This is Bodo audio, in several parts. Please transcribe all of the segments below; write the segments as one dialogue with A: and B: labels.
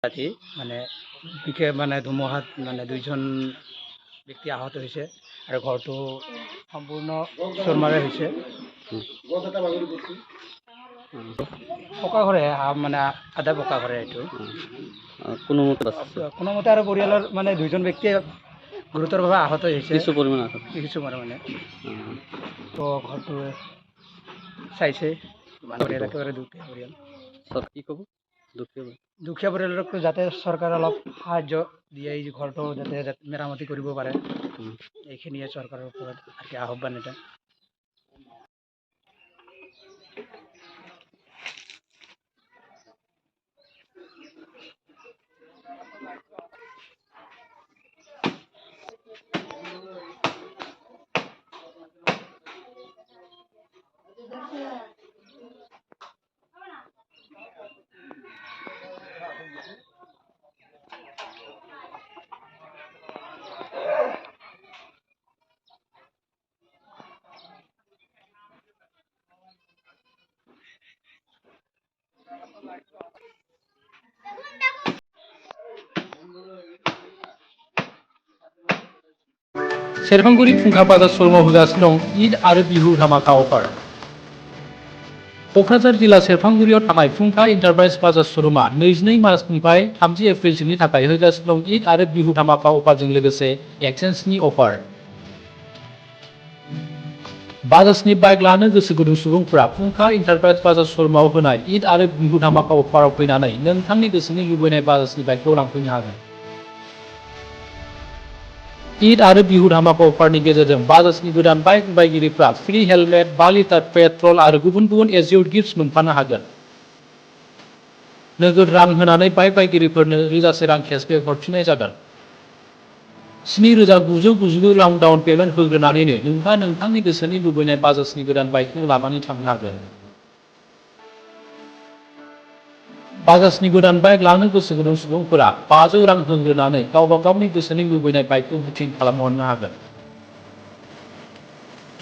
A: ৰাতি মানে বিশেষ মানে ধুমুহাত মানে 2জন ব্যক্তি আহত হৈছে আৰু ঘৰটো সম্পূৰ্ণ চুৰমাৰে হৈছে। পকা ঘৰে মানে আধা পকা ঘৰে এইটো। কোনোমতে আৰু পৰিয়ালৰ মানে 2জন ব্যক্তিয়ে গুৰুতৰভাৱে আহত হৈছে। কিছু পৰিমাণে তো ঘৰটো চাইছে পৰিয়াল একেবাৰে দুখীয়া পৰিয়াল। কি ক'ব দুখীয়া পৰিয়ালক যাতে চৰকাৰে অলপ সাহায্য দিয়ে, এই ঘৰটো যাতে মেৰামতি কৰিব পাৰে, এইখিনিয়ে চৰকাৰৰ ওপৰত আহ্বান এটা।
B: सेरफांगुरि फुंखा बाजार श'रुमाव होगासिनो दं ईद आरो बिहु धामाका अफार। क'क्राझार जिल्ला सेरफांगुरियाव थानाय फुंखा एन्टारप्राइज बाजार श'रुमा 22 मार्चनिफ्राय 30 एप्रिलसिमनि थाखाय होगासिनो दं ईद आरो बिहु धामाका अफारजों लोगोसे एक्सचेन्जनि अफार। बाजाजनि बाइक लानो गोसो गुदुं सुबुंफोरा फुंखा एन्टारप्राइज बाजार श'रुमाव होनाय ईद आरो बिहु धामाका अफाराव फैनानै नोंथांनि गोसोनि लुबैनाय बाजाजनि बाइकखौ लांफैनो हागोन। ईद आरो बिहु धामाका अफारनि गेजेरजों बाजाजनि गोदान बाइक बायगिरिफ्रा फ्रि हेलमेट, 5 लिटार पेट्रल आरो गुबुन गुबुन एज्युर्ड गिफ्ट्स मोनफानो हागोन। नोगोद रां होनानै बाइक बायगिरिफोरनो रोजासे रां केशबेक हरफिननाय जागोन। 7,999 रां डाउन पेमेन्ट होग्रोनानैनो नोंथाङा नोंथांनि गोसोनि लुबैनाय बाजाजनि गोदान बाइकखौ लानानै थांनो हागोन। बाजाजनि गोदान बाइक लानो गोसो गुदुं सुबुंफोरा 500 रां होग्रोनानै गावबा गावनि गोसोनि लुबैनाय बाइकखौ बुकिं खालामहरनो हागोन।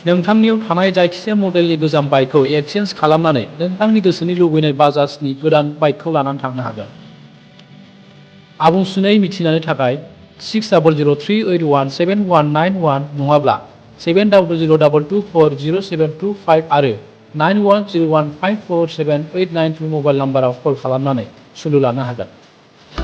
B: नोंथांनियाव थानाय जायखिजाया मडेलनि गोजाम बाइकखौ एक्सचेन्ज खालामनानै नोंथांनि गोसोनि लुबैनाय बाजाजनि गोदान बाइकखौ लानानै थांनो हागोन। आबुंसिनै मिथिनायनि थाखाय 6003817191 नङाब्ला 7002240725 आरो 9101547892 मबाइल नाम्बाराव कल खालामनानै सुलु लानो हागोन।